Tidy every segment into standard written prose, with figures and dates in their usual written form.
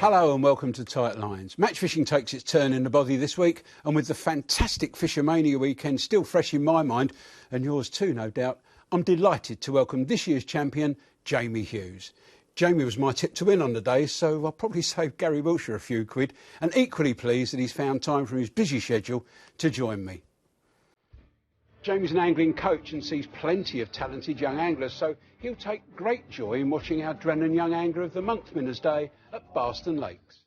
Hello and welcome to Tight Lines. Match fishing takes its turn in the bothy this week, and with the fantastic Fishermania weekend still fresh in my mind, and yours too no doubt, I'm delighted to welcome this year's champion, Jamie Hughes. Jamie was my tip to win on the day, so I'll probably save Gary Wiltshire a few quid, and equally pleased that he's found time from his busy schedule to join me. Jamie's an angling coach and sees plenty of talented young anglers, so he'll take great joy in watching our Drennan Young Angler of the Month Winners' Day at Barston Lakes.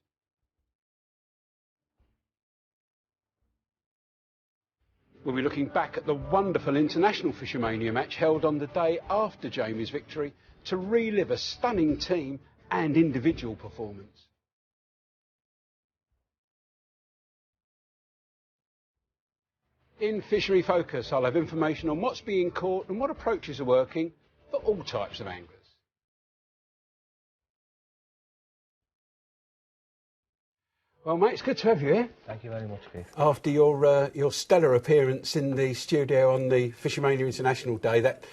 We'll be looking back at the wonderful International Fishermania match held on the day after Jamie's victory to relive a stunning team and individual performance. In Fishery Focus, I'll have information on what's being caught and what approaches are working for all types of anglers. Well, mate, it's good to have you here. Thank you very much, Keith. After your stellar appearance in the studio on the Fishermania International Day, that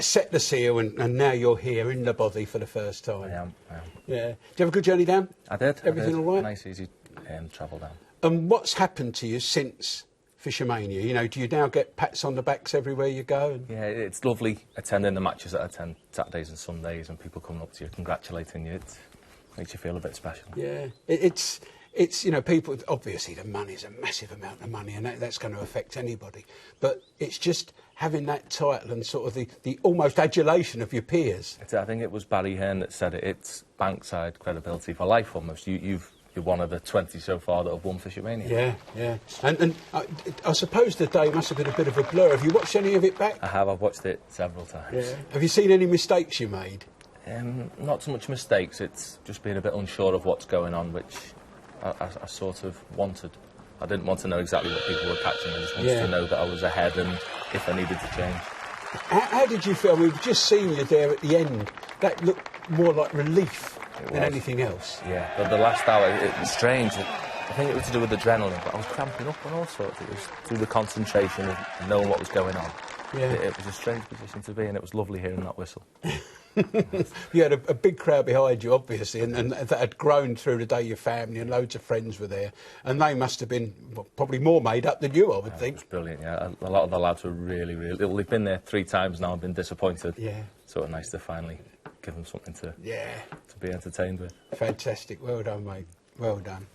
set the seal, and now you're here in the bothy for the first time. I am. Yeah. Did you have a good journey down? I did. Everything all right? Nice, easy travel down. And what's happened to you since Fishermania? You know, do you now get pats on the backs everywhere you go? Yeah, it's lovely attending the matches that I attend Saturdays and Sundays, and people coming up to you congratulating you. It makes you feel a bit special. Yeah, it's you know, people, obviously the money's a massive amount of money, and that's going to affect anybody, but it's just having that title and sort of the almost adulation of your peers. I think it was Barry Hearn that said it. It's bankside credibility for life almost. You're one of the 20 so far that have won Fishermania. Yeah. And I suppose the day must have been a bit of a blur. Have you watched any of it back? I have. I've watched it several times. Yeah. Have you seen any mistakes you made? Not so much mistakes. It's just being a bit unsure of what's going on, which I sort of wanted. I didn't want to know exactly what people were catching. I just wanted to know that I was ahead and if I needed to change. How did you feel? We've just seen you there at the end. That looked more like relief than anything else. Yeah, but the last hour, it was strange. I think it was to do with adrenaline, but I was cramping up and all sorts. It was through the concentration of knowing what was going on. Yeah. It was a strange position to be in. It was lovely hearing that whistle. You had a big crowd behind you, obviously, and that had grown through the day. Your family and loads of friends were there, and they must have been probably more made up than you, I would think. It was brilliant, yeah. A lot of the lads were really... Well, they've been there 3 times now and been disappointed. Yeah. Sort of nice to finally give them something to be entertained with. Fantastic. Well done, mate. Well done.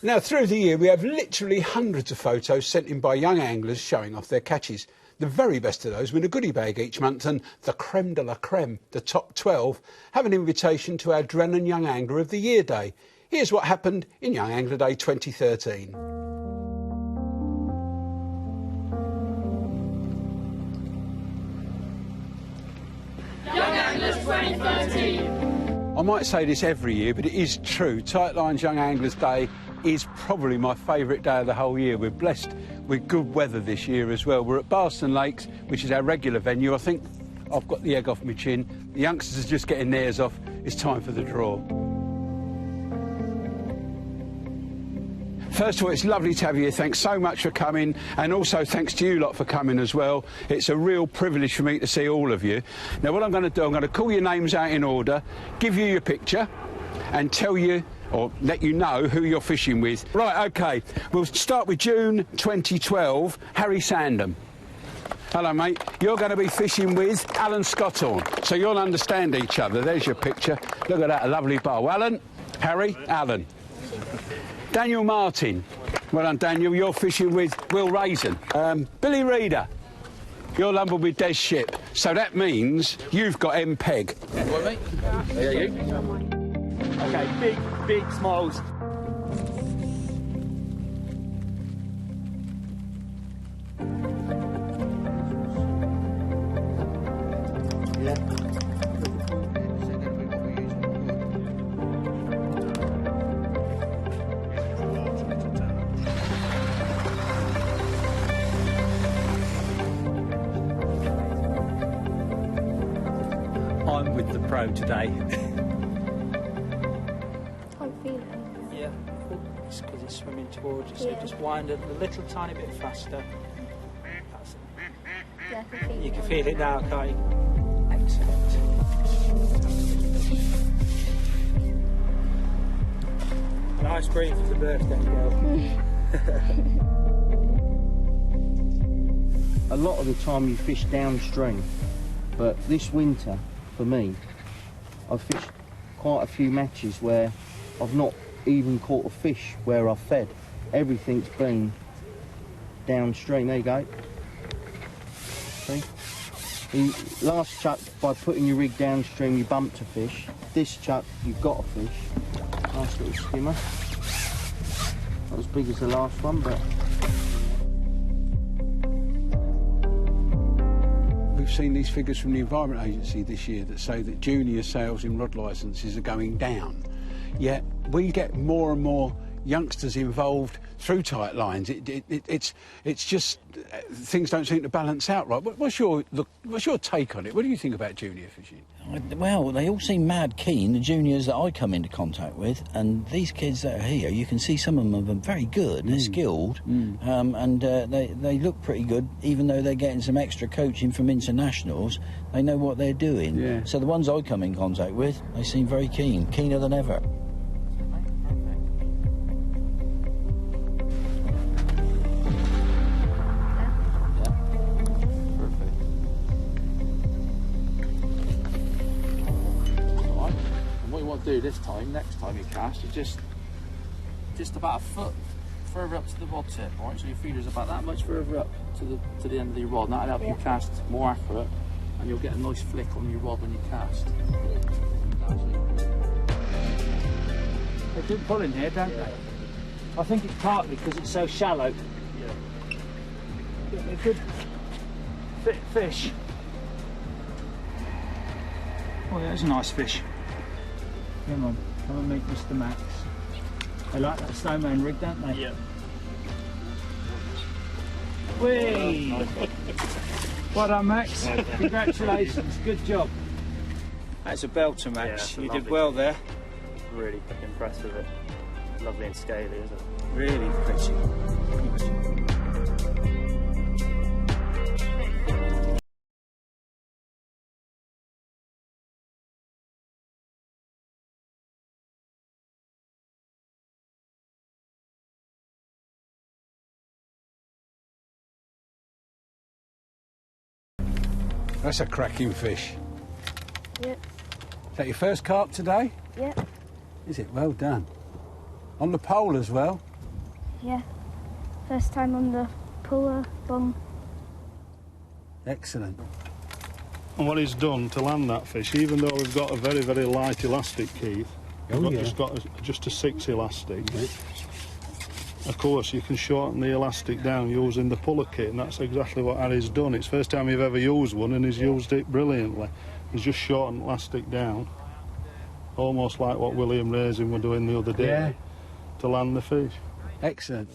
Now, through the year, we have literally hundreds of photos sent in by young anglers showing off their catches. The very best of those win a goodie bag each month, and the creme de la creme, the top 12, have an invitation to our Drennan Young Angler of the Year Day. Here's what happened in Young Angler Day 2013. Young Anglers 2013. I might say this every year, but it is true. Tight Lines Young Anglers Day is probably my favourite day of the whole year. We're blessed with good weather this year as well. We're at Barston Lakes, which is our regular venue. I think I've got the egg off my chin. The youngsters are just getting theirs off. It's time for the draw. First of all, it's lovely to have you here. Thanks so much for coming, and also thanks to you lot for coming as well. It's a real privilege for me to see all of you. Now, what I'm going to do, I'm going to call your names out in order, give you your picture, and tell you, or let you know, who you're fishing with. Right, OK, we'll start with June 2012, Harry Sandham. Hello, mate. You're going to be fishing with Alan Scotthorne, so you'll understand each other. There's your picture. Look at that, a lovely bow. Alan, Harry, Alan. Daniel Martin. Well done, Daniel. You're fishing with Will Raisin. Billy Reader. You're lumbered with Des Ship. So that means you've got M-Peg. What, mate? Yeah, you? OK, big smiles. I'm with the pro today. I'm feeling it. Yeah, it's because it's swimming towards you, so just wind it a little tiny bit faster. That's it. Yeah, I can feel it. You can feel it now, can't you? Excellent. ice cream for the birthday girl. A lot of the time you fish downstream, but this winter, for me, I've fished quite a few matches where I've not even caught a fish where I've fed. Everything's been downstream. There you go. See? The last chuck, by putting your rig downstream, you bumped a fish. This chuck, you've got a fish. Nice little skimmer. Not as big as the last one, but... We've seen these figures from the Environment Agency this year that say that junior sales in rod licences are going down. Yet we get more and more youngsters involved through tight lines. It's just things don't seem to balance out right. What's your take on it? What do you think about junior fishing? Well, they all seem mad keen, the juniors that I come into contact with, and these kids that are here, you can see some of them are very good, they're skilled, and they look pretty good, even though they're getting some extra coaching from internationals. They know what they're doing. Yeah. So the ones I come in contact with, they seem very keen, keener than ever. Do this time, next time you cast, you just about a foot further up to the rod tip, alright? So your feeder's about that much further up to the end of your rod, and that'll help you cast more accurate, and you'll get a nice flick on your rod when you cast. They do pull in here, don't they? I think it's partly because it's so shallow. Yeah. They're good fit fish. Oh, yeah, that's a nice fish. Come on and meet Mr. Max. They like that snowman rig, don't they? Yeah. Whee! Well done, Max. Congratulations, good job. That's a belter, Max. Yeah, you did well there. Really impressed with it. Lovely and scaly, isn't it? Really pretty. That's a cracking fish. Yep. Is that your first carp today? Yep. Is it? Well done. On the pole as well? Yeah. First time on the puller bung. Excellent. And what he's done to land that fish, even though we've got a very, very light elastic, Keith, we've got just a 6 elastic. Of course, you can shorten the elastic down using the puller kit, and that's exactly what Harry's done. It's the first time you've ever used one, and he's used it brilliantly. He's just shortened elastic down, almost like what William Raisin were doing the other day to land the fish. Excellent.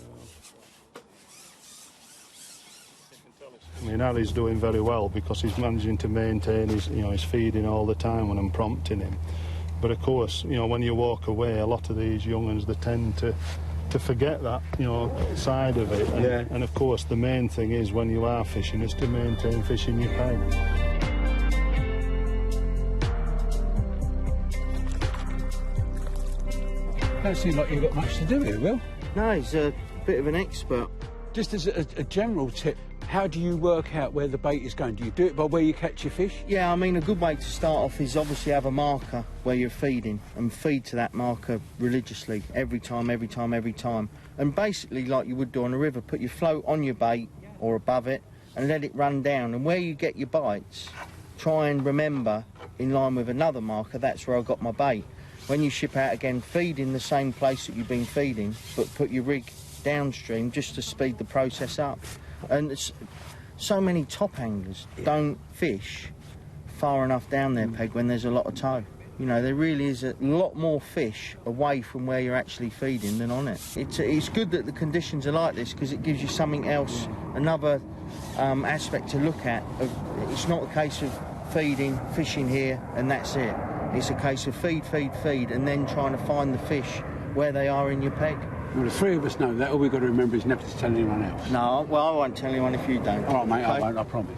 I mean, Harry's doing very well because he's managing to maintain his, his feeding all the time when I'm prompting him. But of course, when you walk away, a lot of these young uns, they tend to forget that, side of it. And of course, the main thing is when you are fishing is to maintain fish in your peg. Don't seem like you've got much to do here, Will. No, he's a bit of an expert. Just as a general tip, how do you work out where the bait is going? Do you do it by where you catch your fish? Yeah, I mean, a good way to start off is obviously have a marker where you're feeding and feed to that marker religiously, every time. And basically, like you would do on a river, put your float on your bait or above it and let it run down. And where you get your bites, try and remember, in line with another marker, that's where I got my bait. When you ship out again, feed in the same place that you've been feeding, but put your rig downstream just to speed the process up. And so many top anglers don't fish far enough down their peg when there's a lot of tow. There really is a lot more fish away from where you're actually feeding than on it. It's good that the conditions are like this because it gives you something else, another aspect to look at. It's not a case of feeding, fishing here, and that's it. It's a case of feed, and then trying to find the fish where they are in your peg. Well, the three of us know that. All we've got to remember is never to tell anyone else. No, well, I won't tell anyone if you don't. All right, mate, Okay? I won't, I promise.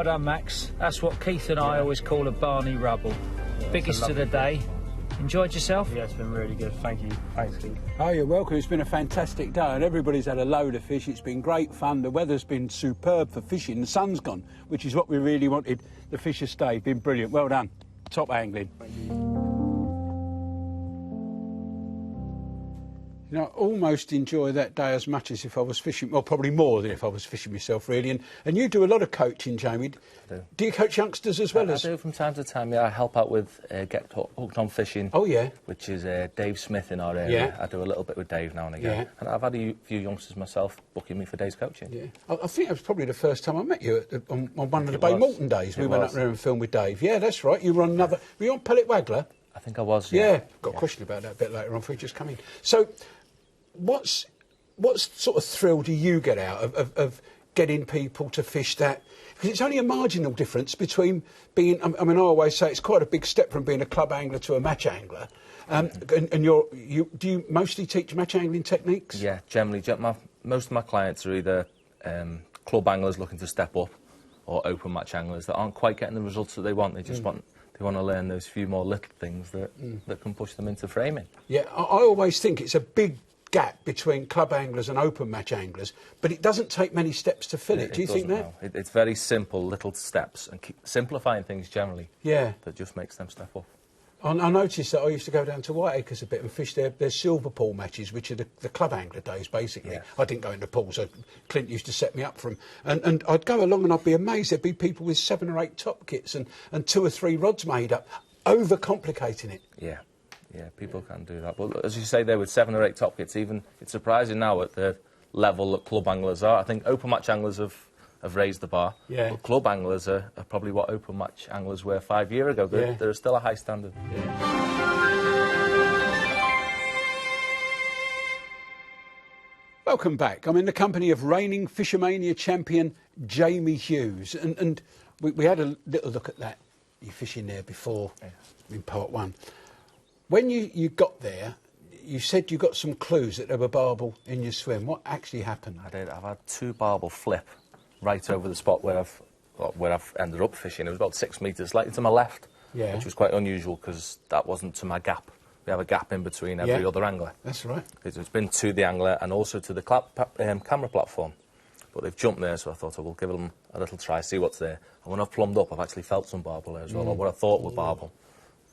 Well done, Max. That's what Keith and I always call a Barney rubble. Biggest of the day. Enjoyed yourself? Yeah, it's been really good. Thank you. Thanks, Keith. Oh, you're welcome. It's been a fantastic day and everybody's had a load of fish. It's been great fun. The weather's been superb for fishing. The sun's gone, which is what we really wanted. The fish have stayed. Been brilliant. Well done. Top angling. Thank you. You know, I almost enjoy that day as much as if I was fishing, well, probably more than if I was fishing myself, really. And you do a lot of coaching, Jamie. I do. Do you coach youngsters as well as? I do from time to time, yeah. I help out with Get Hooked on Fishing. Oh, yeah. Which is Dave Smith in our area. Yeah. I do a little bit with Dave now and again. Yeah. And I've had a few youngsters myself booking me for days coaching. Yeah. I think it was probably the first time I met you on one of the Bay Moulton days. We went up there and filmed with Dave. Yeah, that's right. You were on another... Were you on Pellet Waggler? I think I was, yeah. Got a question about that a bit later on before you just come in. So... What sort of thrill do you get out of getting people to fish that? Because it's only a marginal difference between being... I mean, I always say it's quite a big step from being a club angler to a match angler. And do you mostly teach match angling techniques? Yeah, generally. Most of my clients are either club anglers looking to step up or open match anglers that aren't quite getting the results that they want. They just want to learn those few more little things that can push them into framing. Yeah, I always think it's a big gap between club anglers and open match anglers, but it doesn't take many steps to fill it. Do you think that? No. It's very simple little steps and keep simplifying things generally. Yeah. That just makes them step up. I noticed that I used to go down to Whiteacres a bit and fish their silver pool matches, which are the club angler days, basically. Yeah. I didn't go into pools, so Clint used to set me up for them. And I'd go along and I'd be amazed. There'd be people with 7 or 8 top kits and 2 or 3 rods made up, overcomplicating it. Yeah. Yeah, people can do that. But as you say there, with 7 or 8 top kits, even it's surprising now at the level that club anglers are. I think open match anglers have raised the bar. Yeah. But club anglers are probably what open match anglers were 5 years ago. They're still a high standard. Yeah. Welcome back. I'm in the company of reigning Fishermania champion Jamie Hughes. And we had a little look at that. You fishing there before in part 1. When you got there, you said you got some clues that there were barbel in your swim. What actually happened? I did. I've had 2 barbel flip right over the spot where I've ended up fishing. It was about 6 metres, slightly to my left, which was quite unusual because that wasn't to my gap. We have a gap in between every other angler. That's right. It's been to the angler and also to the camera platform. But they've jumped there, so I thought I will give them a little try, see what's there. And when I've plumbed up, I've actually felt some barbel there as well, or what I thought were barbel,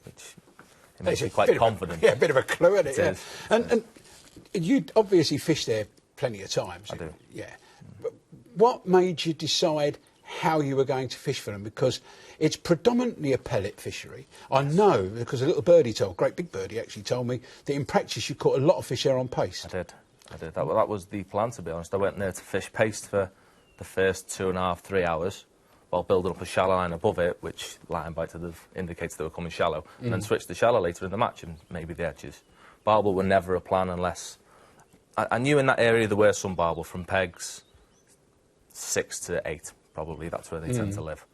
which... It makes me quite confident. A bit of a clue, isn't it? It is. And you obviously fished there plenty of times. I do. Yeah. But what made you decide how you were going to fish for them? Because it's predominantly a pellet fishery. I know, because a little birdie great big birdie actually told me that in practice you caught a lot of fish there on pace. I did. That was the plan, to be honest. I went there to fish pace for the first 2.5, 3 hours, while building up a shallow line above it, which line bite indicates they were coming shallow, and then switch to shallow later in the match and maybe the edges. Barbel were never a plan unless... I knew in that area there were some barbel from pegs 6 to 8, probably. That's where they tend to live.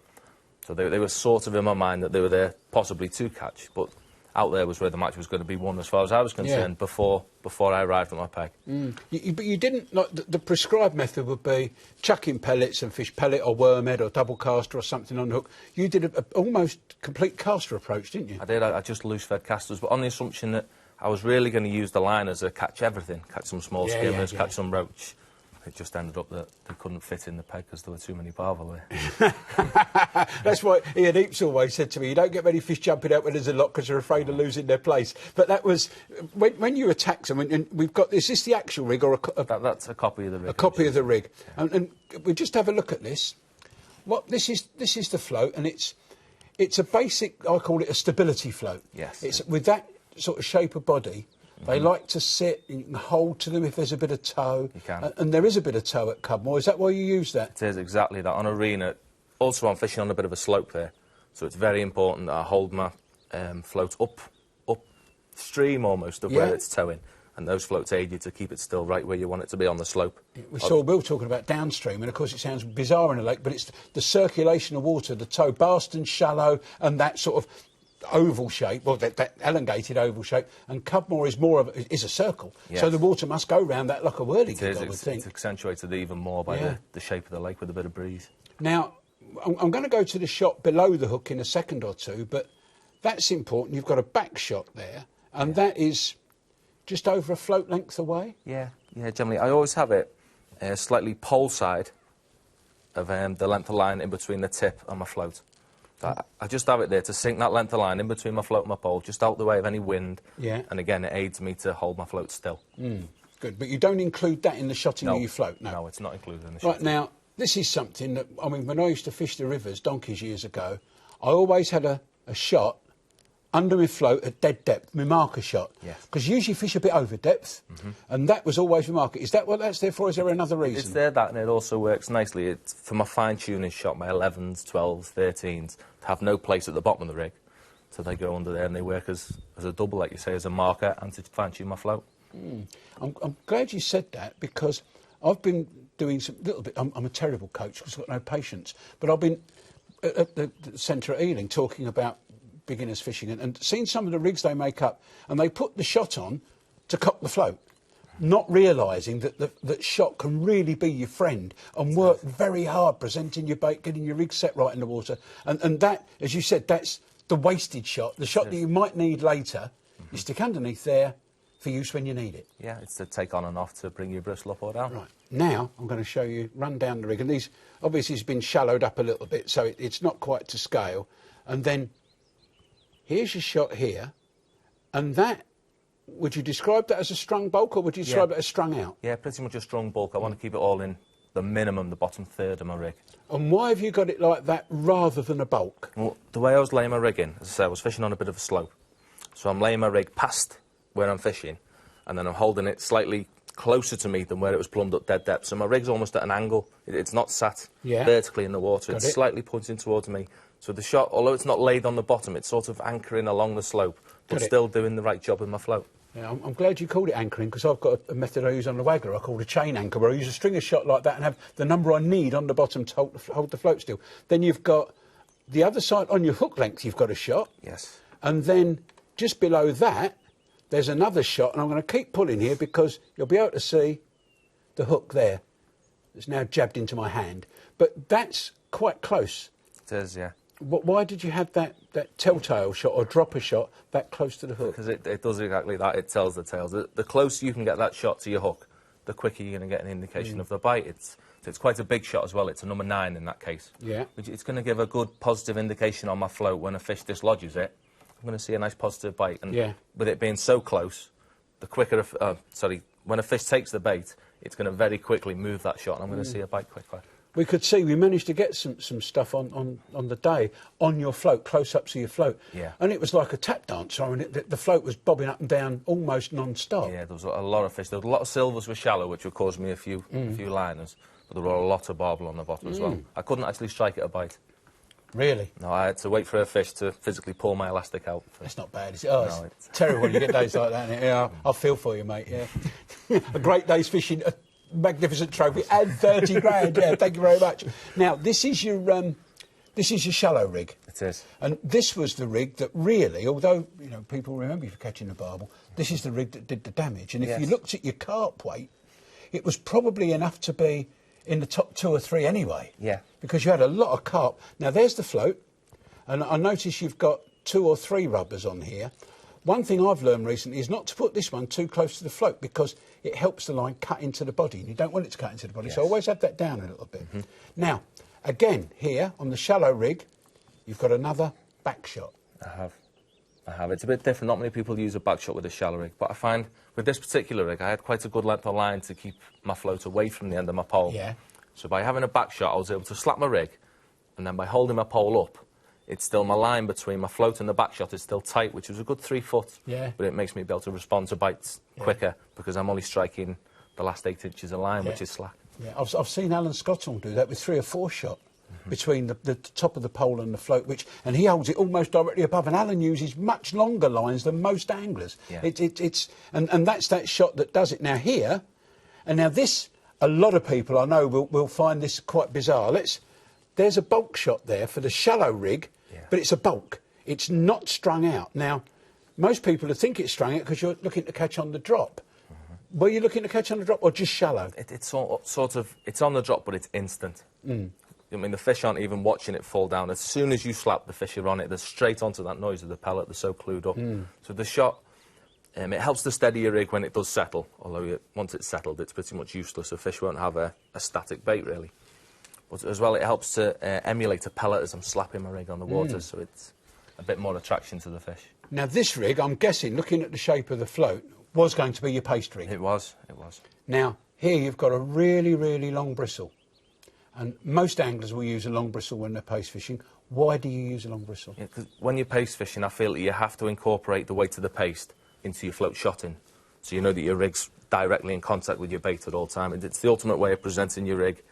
So they were sort of in my mind that they were there possibly to catch, but out there was where the match was going to be won as far as I was concerned before I arrived at my peg. But you didn't... Like, the prescribed method would be chucking pellets and fish pellet or wormhead or double caster or something on the hook. You did a almost complete caster approach, didn't you? I did. I just loose-fed casters, but on the assumption that I was really going to use the line as a catch everything, catch some small skimmers, catch some roach. It just ended up that they couldn't fit in the peg because there were too many barbel there. That's why Ian Heaps always said to me, you don't get many fish jumping out when there's a lot because they're afraid of losing their place. But that was... When you attacked them, and we've got... Is this the actual rig or that's a copy of the rig. A copy of the rig. And we just have a look at this. This is the float, and it's a basic... I call it a stability float. Yes. It's with that sort of shape of body... They like to sit, and you can hold to them if there's a bit of tow. You can. And there is a bit of tow at Cudmore. Is that why you use that? It is, exactly that. On arena, also I'm fishing on a bit of a slope there, so it's very important that I hold my float upstream almost of where it's towing. And those floats aid you to keep it still right where you want it to be on the slope. We saw Will talking about downstream, and of course it sounds bizarre in a lake, but it's the circulation of water, the tow, Barston shallow, and that sort of oval shape, well, that elongated oval shape, and Cudmore is a circle, so the water must go round that like a whirligig, I would think. It's accentuated even more by the shape of the lake with a bit of breeze. Now, I'm going to go to the shot below the hook in a second or two, but that's important. You've got a back shot there, and that is just over a float length away? Yeah, generally. I always have it slightly pole side of the length of line in between the tip and my float. So I just have it there to sink that length of line in between my float and my pole, just out the way of any wind. Yeah. And again, it aids me to hold my float still. Good, but you don't include that in the shotting of your float? No, it's not included in the Right, shotting. now, this is something that, I mean, when I used to fish the rivers donkeys years ago, I always had a shot under my float at dead depth, my marker shot. Yes. Because you usually fish a bit over depth, and that was always my marker. Is that what that's there for, or is there another reason? It's there, that, and it also works nicely. It's for my fine-tuning shot, my 11s, 12s, 13s, to have no place at the bottom of the rig. So they go under there and they work as a double, like you say, as a marker, and to fine-tune my float. I'm glad you said that, because I've been doing some little bit. I'm a terrible coach because I've got no patience, but I've been at the centre at Ealing talking about beginners fishing and seen some of the rigs they make up, and they put the shot on to cock the float, not realising that that shot can really be your friend and work very hard presenting your bait, getting your rig set right in the water, and that, as you said, that's the wasted shot, the shot that you might need later. You stick underneath there for use when you need it. Yeah, it's to take on and off to bring your bristle up or down. Right, now I'm going to show you, run down the rig, and these obviously has been shallowed up a little bit, so it's not quite to scale, and then here's your shot here, and that, would you describe that as a strung bulk, or would you describe it as strung out? Yeah, pretty much a strung bulk. I want to keep it all in the minimum, the bottom third of my rig. And why have you got it like that rather than a bulk? Well, the way I was laying my rig in, as I said, I was fishing on a bit of a slope. So I'm laying my rig past where I'm fishing, and then I'm holding it slightly closer to me than where it was plumbed up dead depth. So my rig's almost at an angle. It's not sat vertically in the water. It's slightly pointing towards me. So the shot, although it's not laid on the bottom, it's sort of anchoring along the slope, but still doing the right job with my float. Yeah, I'm glad you called it anchoring, because I've got a method I use on the waggler I call a chain anchor, where I use a stringer shot like that and have the number I need on the bottom to hold the float still. Then you've got the other side, on your hook length, you've got a shot. Yes. And then just below that, there's another shot, and I'm going to keep pulling here because you'll be able to see the hook there. It's now jabbed into my hand. But that's quite close. It is, yeah. Why did you have that telltale shot or dropper shot that close to the hook? Because it does exactly that. It tells the tales. The closer you can get that shot to your hook, the quicker you're going to get an indication of the bite. It's quite a big shot as well. It's a number 9 in that case. Yeah. Which it's going to give a good positive indication on my float when a fish dislodges it. I'm going to see a nice positive bite. And with it being so close, the quicker, when a fish takes the bait, it's going to very quickly move that shot, and I'm going to see a bite quicker. We could see, we managed to get some stuff on the day on your float, close up to your float. Yeah. And it was like a tap dance. I mean, the float was bobbing up and down almost non-stop. Yeah, there was a lot of fish. There was a lot of silvers were shallow, which would cause me a few liners. But there were a lot of barbel on the bottom as well. I couldn't actually strike it a bite. Really? No, I had to wait for a fish to physically pull my elastic out. That's not bad, is it? Oh, no, it's terrible when you get days like that. Yeah, I feel for you, mate, yeah. A great day's fishing, a magnificent trophy, and 30 grand, yeah, thank you very much. Now, this is your shallow rig. It is. And this was the rig that really, although, you know, people remember you for catching the barbel, this is the rig that did the damage. And if you looked at your carp weight, it was probably enough to be in the top 2 or 3 anyway. Yeah. Because you had a lot of carp. Now, there's the float, and I notice you've got 2 or 3 rubbers on here. One thing I've learned recently is not to put this one too close to the float, because it helps the line cut into the body, and you don't want it to cut into the body, so always have that down a little bit. Now, again, here, on the shallow rig, you've got another back shot. I have. It's a bit different. Not many people use a back shot with a shallow rig, but I find with this particular rig, I had quite a good length of line to keep my float away from the end of my pole. Yeah. So by having a back shot, I was able to slap my rig, and then by holding my pole up, it's still my line between my float and the back shot is still tight, which was a good 3 foot. Yeah. But it makes me be able to respond to bites quicker, because I'm only striking the last 8 inches of line, which is slack. Yeah, I've seen Alan Scotton do that with 3 or 4 shot. Between the top of the pole and the float, and he holds it almost directly above. And Alan uses much longer lines than most anglers. Yeah. And that's that shot that does it. Now here, and now this, a lot of people I know will find this quite bizarre. There's a bulk shot there for the shallow rig, but it's a bulk. It's not strung out. Now, most people would think it's strung out because you're looking to catch on the drop. Were you looking to catch on the drop or just shallow? It's sort of, it's on the drop, but it's instant. I mean, the fish aren't even watching it fall down. As soon as you slap the fish on it, they're straight onto that noise of the pellet. They're so clued up. So the shot, it helps to steady your rig when it does settle, although once it's settled, it's pretty much useless. A fish won't have a static bait, really. But as well, it helps to emulate a pellet as I'm slapping my rig on the water, so it's a bit more attraction to the fish. Now, this rig, I'm guessing, looking at the shape of the float, was going to be your paste rig. It was. Now, here you've got a really, really long bristle. And most anglers will use a long bristle when they're paste fishing. Why do you use a long bristle? Yeah, 'cause when you're paste fishing, I feel that you have to incorporate the weight of the paste into your float shotting. So you know that your rig's directly in contact with your bait at all times. It's the ultimate way of presenting your rig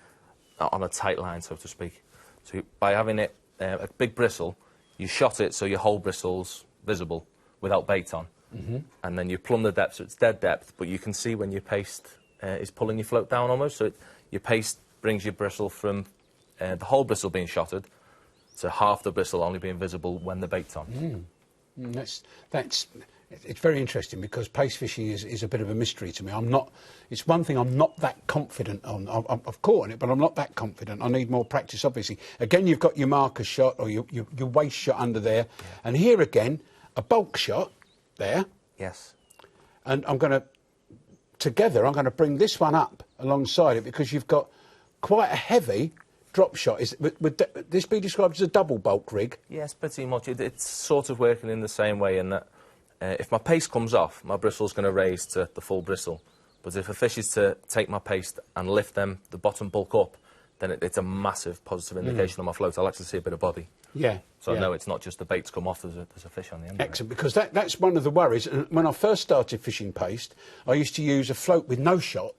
on a tight line, so to speak. So by having it a big bristle, you shot it so your whole bristle's visible without bait on. And then you plumb the depth, so it's dead depth, but you can see when your paste is pulling your float down almost. So your paste brings your bristle from the whole bristle being shotted to half the bristle only being visible when the bait's on. It's very interesting because paste fishing is a bit of a mystery to me. It's one thing I'm not that confident on. I've caught on it, but I'm not that confident. I need more practice, obviously. Again, you've got your marker shot or your waist shot under there. And here again, a bulk shot there. Yes. And I'm going to bring this one up alongside it because you've got quite a heavy drop shot. Would this be described as a double bulk rig? Yes, pretty much. It's sort of working in the same way in that if my paste comes off, my bristle's going to raise to the full bristle. But if a fish is to take my paste and lift the bottom bulk up, then it's a massive positive indication on my float. I'll actually see a bit of body. Yeah. So I know it's not just the bait's come off, there's a fish on the end. Excellent, because that's one of the worries. And when I first started fishing paste, I used to use a float with no shot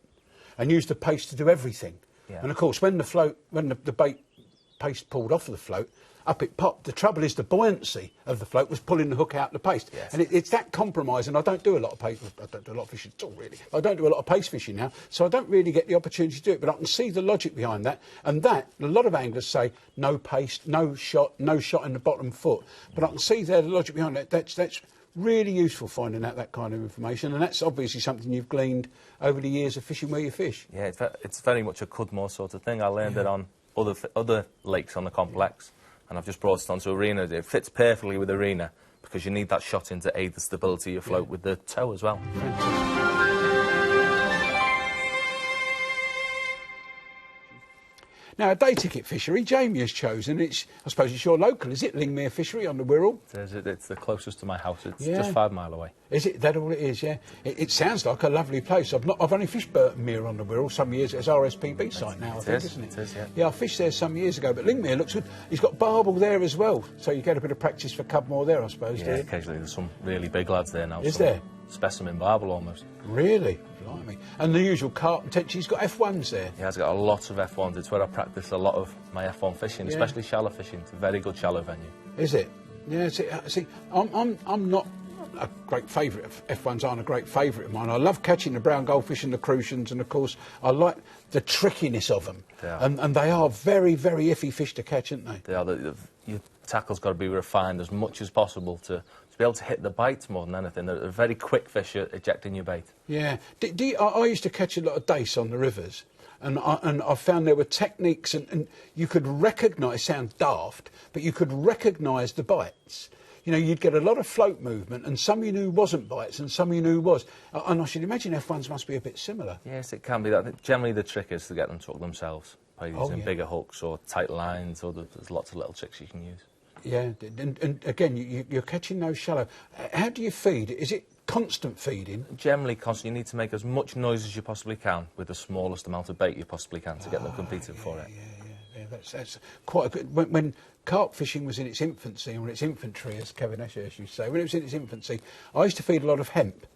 and use the paste to do everything. Yeah. And of course, when the bait paste pulled off of the float, up it popped. The trouble is the buoyancy of the float was pulling the hook out the paste. Yes. And it's that compromise, and I don't do a lot of paste. I don't do a lot of fishing at all, really. I don't do a lot of paste fishing now, so I don't really get the opportunity to do it. But I can see the logic behind that. And that, a lot of anglers say, no paste, no shot in the bottom foot. But I can see there the logic behind that. That's really useful finding out that kind of information. And that's obviously something you've gleaned over the years of fishing where you fish. Yeah, it's very much a Cudmore sort of thing. I learned it on other lakes on the complex. And I've just brought it onto Arena. It fits perfectly with Arena because you need that shot in to aid the stability of your float with the toe as well. Now, a day ticket fishery, Jamie has chosen. I suppose it's your local, is it? Lingmere Fishery on the Wirral? It's the closest to my house. It's just 5 miles away. Is it? That all it is, yeah? It sounds like a lovely place. I've only fished Burton Mere on the Wirral some years. It's RSPB site now, I think, isn't it? It is, yeah. Yeah, I fished there some years ago, but Lingmere looks good. He's got barbel there as well, so you get a bit of practice for Cudmore there, I suppose, do you? Yeah, occasionally there's some really big lads there now. Is there? Specimen barbel almost. Really? Blimey. And the usual carp and tench, he's got F1s there. He has got a lot of F1s. It's where I practice a lot of my F1 fishing, especially shallow fishing. It's a very good shallow venue. Is it? Yeah, see, I'm not a great favourite. F1s aren't a great favourite of mine. I love catching the brown goldfish and the crucians, and of course I like the trickiness of them. And they are very, very iffy fish to catch, aren't they? They are. Your tackle's got to be refined as much as possible to be able to hit the bites more than anything. They're a very quick fish at ejecting your bait. Yeah. I used to catch a lot of dace on the rivers, and I found there were techniques, and you could recognise, sounds daft, but you could recognise the bites. You know, you'd get a lot of float movement, and some you knew wasn't bites, and some you knew was. And I should imagine F1s must be a bit similar. Yes, it can be. Generally, the trick is to get them to hook themselves by using bigger hooks or tight lines, or there's lots of little tricks you can use. Yeah, and again, you're catching those shallow. How do you feed? Is it constant feeding? Generally constant. You need to make as much noise as you possibly can with the smallest amount of bait you possibly can to get them competing for it. Yeah, that's quite a good... When carp fishing was in its infancy, or its infantry, as Kevin Esher used to say, when it was in its infancy, I used to feed a lot of hemp.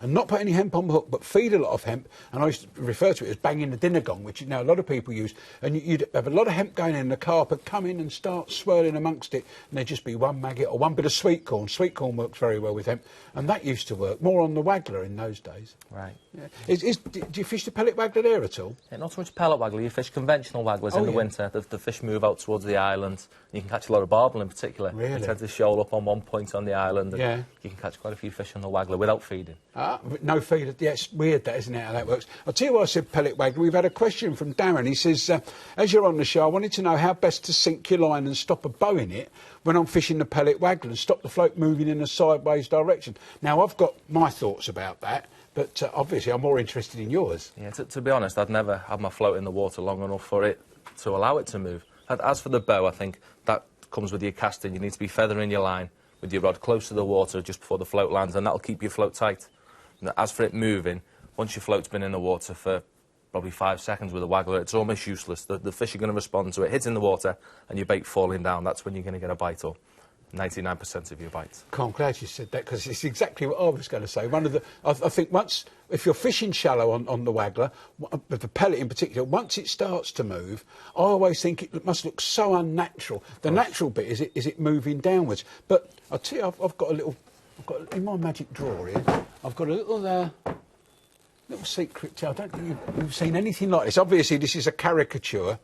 And not put any hemp on the hook, but feed a lot of hemp. And I used to refer to it as banging the dinner gong, which now a lot of people use. And you'd have a lot of hemp going in, and the carp would come in and start swirling amongst it, and there'd just be one maggot or one bit of sweet corn. Sweet corn works very well with hemp, and that used to work more on the waggler in those days. Right. Yeah. Do you fish the pellet waggler there at all? Yeah, not so much pellet waggler. You fish conventional wagglers in the winter. The fish move out towards the island. You can catch a lot of barbel in particular. Really? They tend to shoal up on one point on the island. And yeah. You can catch quite a few fish on the waggler without feeding. no feeder. Yeah, it's weird that, isn't it, how that works? I'll tell you what I said, pellet waggler. We've had a question from Darren. He says, as you're on the show, I wanted to know how best to sink your line and stop a bow in it when I'm fishing the pellet waggler and stop the float moving in a sideways direction. Now, I've got my thoughts about that, but obviously I'm more interested in yours. Yeah, to be honest, I'd never had my float in the water long enough for it to allow it to move. And as for the bow, I think that comes with your casting. You need to be feathering your line with your rod close to the water just before the float lands, and that'll keep your float tight. And as for it moving, once your float's been in the water for probably 5 seconds with a waggler, it's almost useless. The fish are going to respond to it, hitting the water, and your bait falling down. That's when you're going to get a bite, or 99% of your bites. I'm glad you said that, because it's exactly what I was going to say. I think once, if you're fishing shallow on the waggler, with the pellet in particular, once it starts to move, I always think it must look so unnatural. The natural bit is it moving downwards. But I'll tell you, I've got in my magic drawer here, I've got a little secret. I don't think you've seen anything like this. Obviously, this is a caricature,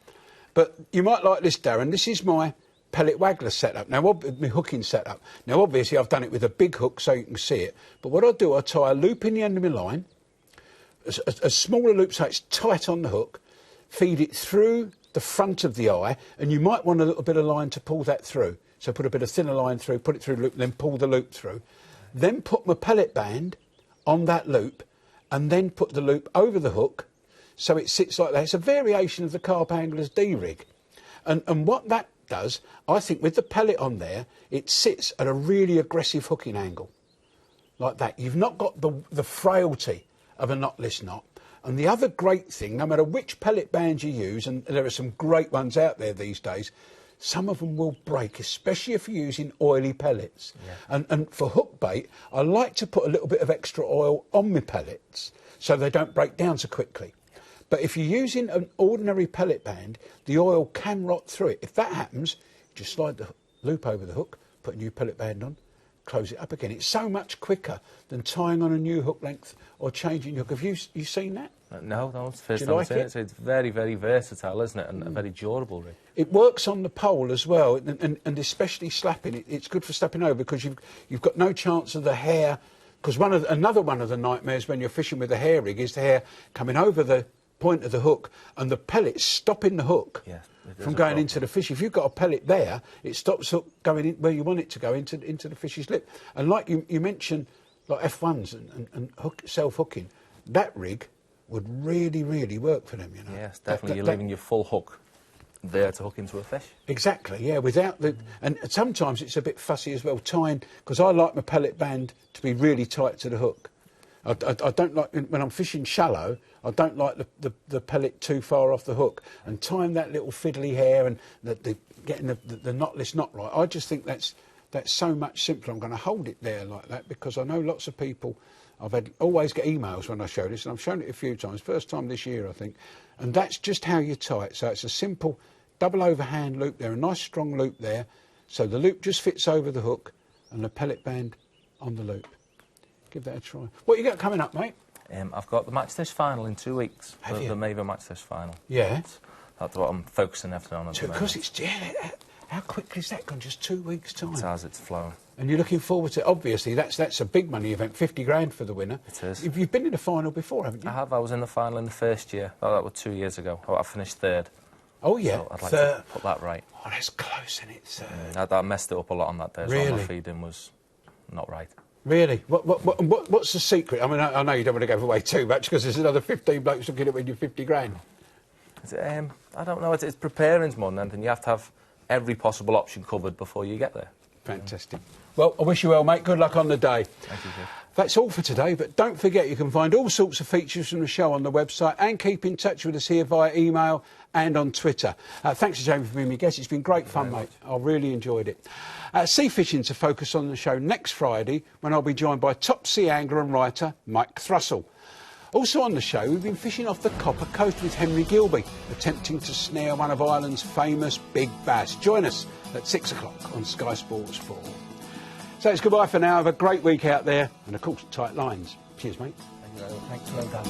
but you might like this, Darren. This is my pellet waggler setup. Now, my hooking setup. Now, obviously, I've done it with a big hook so you can see it. But what I do, I tie a loop in the end of my line, a smaller loop so it's tight on the hook, feed it through the front of the eye, and you might want a little bit of line to pull that through. So put a bit of thinner line through, put it through the loop, and then pull the loop through. Then put my pellet band on that loop, and then put the loop over the hook so it sits like that. It's a variation of the carp angler's D-rig. And what that does, I think with the pellet on there, it sits at a really aggressive hooking angle, like that. You've not got the frailty of a knotless knot. And the other great thing, no matter which pellet band you use, and there are some great ones out there these days, some of them will break, especially if you're using oily pellets. Yeah. And for hook bait, I like to put a little bit of extra oil on my pellets so they don't break down so quickly. But if you're using an ordinary pellet band, the oil can rot through it. If that happens, just slide the loop over the hook, put a new pellet band on, close it up again. It's so much quicker than tying on a new hook length or changing your hook. Have you seen that? No, it's the first time I've seen it. It's very, very versatile, isn't it? And very durable, really. It works on the pole as well, and especially slapping. It's good for slapping over because you've got no chance of the hair. Because another one of the nightmares when you're fishing with a hair rig is the hair coming over the point of the hook and the pellet stopping the hook from going into the fish. If you've got a pellet there, it stops hook going in where you want it to go, into the fish's lip. And like you mentioned, like F1s and self-hooking, that rig would really, really work for them, you know. Yes, definitely. You're leaving your full hook there to hook into a fish. Exactly, yeah, without the... And sometimes it's a bit fussy as well, tying... Because I like my pellet band to be really tight to the hook. I don't like... When I'm fishing shallow, I don't like the pellet too far off the hook. And tying that little fiddly hair and getting the knotless knot right, I just think that's so much simpler. I'm going to hold it there like that because I know lots of people... always get emails when I show this, and I've shown it a few times. First time this year, I think. And that's just how you tie it. So it's a simple double overhand loop there, a nice strong loop there. So the loop just fits over the hook and the pellet band on the loop. Give that a try. What you got coming up, mate? I've got the match test final in 2 weeks. Have you? The Maver match test final. Yeah. That's what I'm focusing everything on at the moment. Because it's... Yeah, how quickly is that gone? Just 2 weeks' time? It has, it's flown. And you're looking forward to... Obviously, that's a big money event, 50 grand for the winner. It is. You've been in the final before, haven't you? I have. I was in the final in the first year. Oh, that was 2 years ago. I finished third. Oh, yeah. So I'd like to put that right. Oh, that's close, isn't it, third? I messed it up a lot on that day. Really? So my feeding was not right. Really? What's the secret? I mean, I know you don't want to give away too much because there's another 15 blokes looking at when you're 50 grand. I don't know. It's preparing's more than anything. You have to have every possible option covered before you get there. Fantastic. Well, I wish you well, mate. Good luck on the day. Thank you, Jeff. That's all for today, but don't forget you can find all sorts of features from the show on the website and keep in touch with us here via email and on Twitter. Thanks to Jamie for being my guest. It's been great fun, mate. I really enjoyed it. Sea fishing's a focus on the show next Friday when I'll be joined by top sea angler and writer Mike Thrussell. Also on the show, we've been fishing off the Copper Coast with Henry Gilby, attempting to snare one of Ireland's famous big bass. Join us at 6 o'clock on Sky Sports 4. So it's goodbye for now. Have a great week out there. And, of course, tight lines. Cheers, mate. Thank you. Thanks, well done.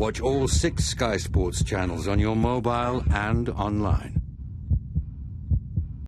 Watch all 6 Sky Sports channels on your mobile and online.